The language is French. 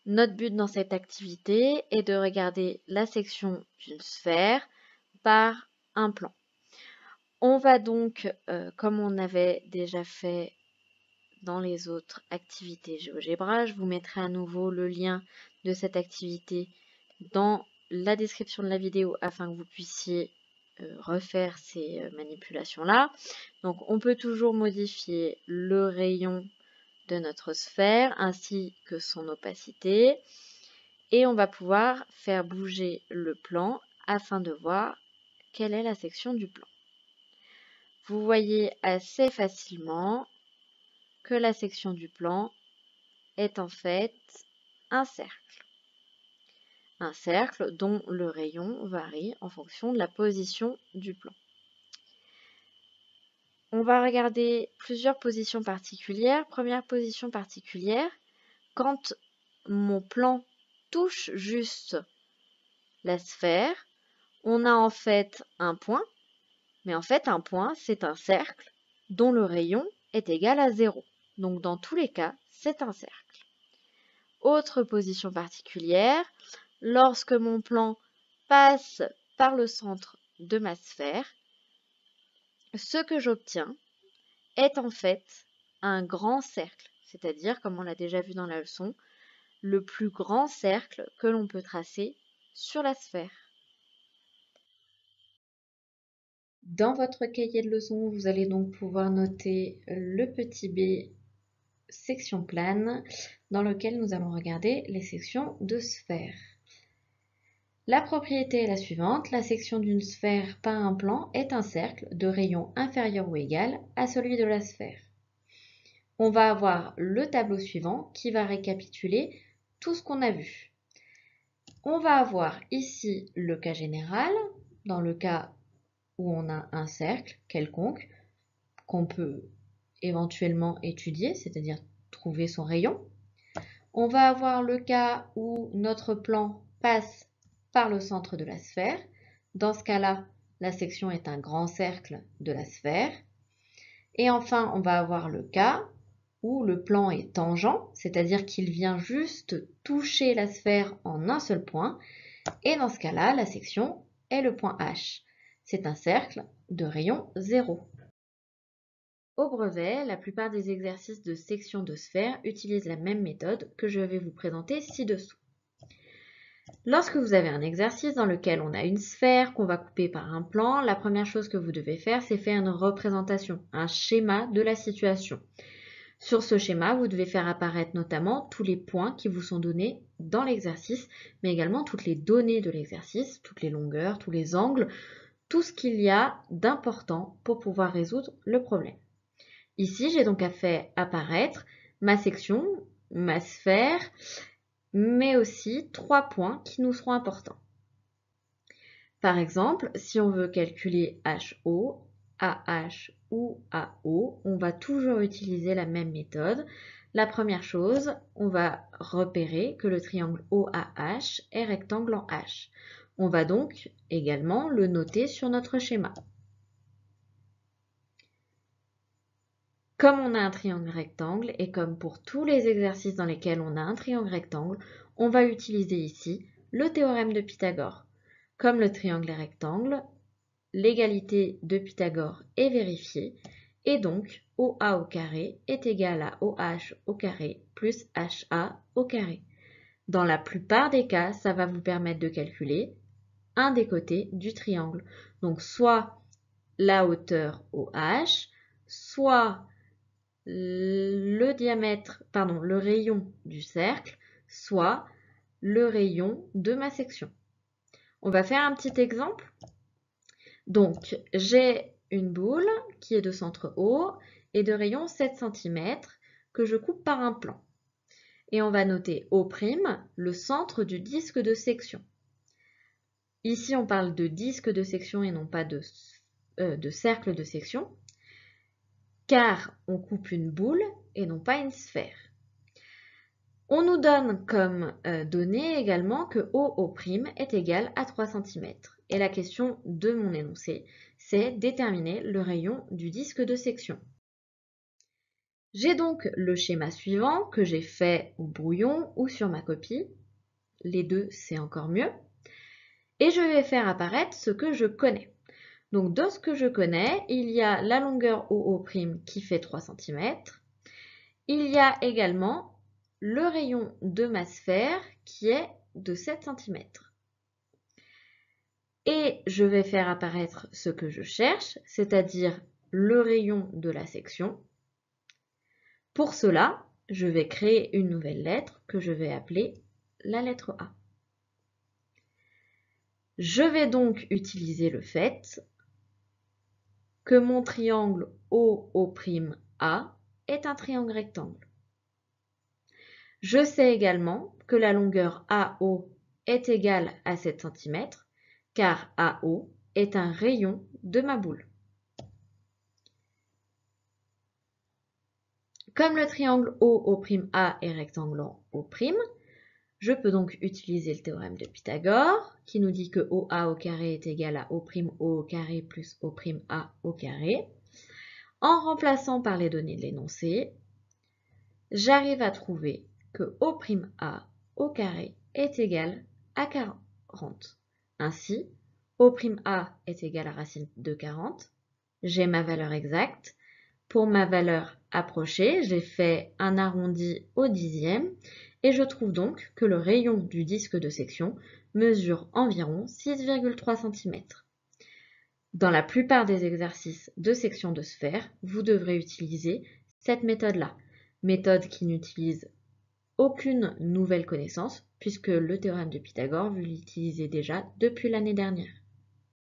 Notre but dans cette activité est de regarder la section d'une sphère par un plan. On va donc, comme on avait déjà fait dans les autres activités GeoGebra, je vous mettrai à nouveau le lien de cette activité dans la description de la vidéo afin que vous puissiez refaire ces manipulations-là. Donc on peut toujours modifier le rayon de notre sphère ainsi que son opacité et on va pouvoir faire bouger le plan afin de voir quelle est la section du plan. Vous voyez assez facilement que la section du plan est en fait un cercle. Un cercle dont le rayon varie en fonction de la position du plan. On va regarder plusieurs positions particulières. Première position particulière, quand mon plan touche juste la sphère, on a en fait un point, mais en fait un point c'est un cercle dont le rayon est égal à 0. Donc dans tous les cas, c'est un cercle. Autre position particulière, lorsque mon plan passe par le centre de ma sphère, ce que j'obtiens est en fait un grand cercle, c'est-à-dire, comme on l'a déjà vu dans la leçon, le plus grand cercle que l'on peut tracer sur la sphère. Dans votre cahier de leçon, vous allez donc pouvoir noter le petit b section plane dans lequel nous allons regarder les sections de sphères. La propriété est la suivante, la section d'une sphère par un plan est un cercle de rayon inférieur ou égal à celui de la sphère. On va avoir le tableau suivant qui va récapituler tout ce qu'on a vu. On va avoir ici le cas général, dans le cas où on a un cercle quelconque qu'on peut éventuellement étudier, c'est-à-dire trouver son rayon. On va avoir le cas où notre plan passe par le centre de la sphère. Dans ce cas-là, la section est un grand cercle de la sphère. Et enfin, on va avoir le cas où le plan est tangent, c'est-à-dire qu'il vient juste toucher la sphère en un seul point. Et dans ce cas-là, la section est le point H. C'est un cercle de rayon 0. Au brevet, la plupart des exercices de section de sphère utilisent la même méthode que je vais vous présenter ci-dessous. Lorsque vous avez un exercice dans lequel on a une sphère qu'on va couper par un plan, la première chose que vous devez faire, c'est faire une représentation, un schéma de la situation. Sur ce schéma, vous devez faire apparaître notamment tous les points qui vous sont donnés dans l'exercice, mais également toutes les données de l'exercice, toutes les longueurs, tous les angles, tout ce qu'il y a d'important pour pouvoir résoudre le problème. Ici, j'ai donc fait apparaître ma section, ma sphère, mais aussi 3 points qui nous seront importants. Par exemple, si on veut calculer HO, AH ou AO, on va toujours utiliser la même méthode. La première chose, on va repérer que le triangle OAH est rectangle en H. On va donc également le noter sur notre schéma. Comme on a un triangle rectangle et comme pour tous les exercices dans lesquels on a un triangle rectangle, on va utiliser ici le théorème de Pythagore. Comme le triangle est rectangle, l'égalité de Pythagore est vérifiée et donc OA au carré est égal à OH au carré plus HA au carré. Dans la plupart des cas, ça va vous permettre de calculer un des côtés du triangle. Donc soit la hauteur OH, soit le diamètre, pardon, le rayon du cercle, soit le rayon de ma section. On va faire un petit exemple. Donc, j'ai une boule qui est de centre O et de rayon 7 cm que je coupe par un plan. Et on va noter O', le centre du disque de section. Ici, on parle de disque de section et non pas de cercle de section, car on coupe une boule et non pas une sphère. On nous donne comme donnée également que OO' est égal à 3 cm. Et la question de mon énoncé, c'est déterminer le rayon du disque de section. J'ai donc le schéma suivant que j'ai fait au brouillon ou sur ma copie. Les deux, c'est encore mieux. Et je vais faire apparaître ce que je connais. Donc dans ce que je connais, il y a la longueur OO' qui fait 3 cm. Il y a également le rayon de ma sphère qui est de 7 cm. Et je vais faire apparaître ce que je cherche, c'est-à-dire le rayon de la section. Pour cela, je vais créer une nouvelle lettre que je vais appeler la lettre A. Je vais donc utiliser le fait que mon triangle OO'A est un triangle rectangle. Je sais également que la longueur AO est égale à 7 cm, car AO est un rayon de ma boule. Comme le triangle OO'A est rectangle en O', je peux donc utiliser le théorème de Pythagore, qui nous dit que OA au carré est égal à O'O au carré plus O'A au carré. En remplaçant par les données de l'énoncé, j'arrive à trouver que O'A au carré est égal à 40. Ainsi, O'A est égal à racine de 40. J'ai ma valeur exacte. Pour ma valeur approchée, j'ai fait un arrondi au dixième et je trouve donc que le rayon du disque de section mesure environ 6,3 cm. Dans la plupart des exercices de section de sphère, vous devrez utiliser cette méthode-là, méthode qui n'utilise aucune nouvelle connaissance puisque le théorème de Pythagore, vous l'utilisez déjà depuis l'année dernière.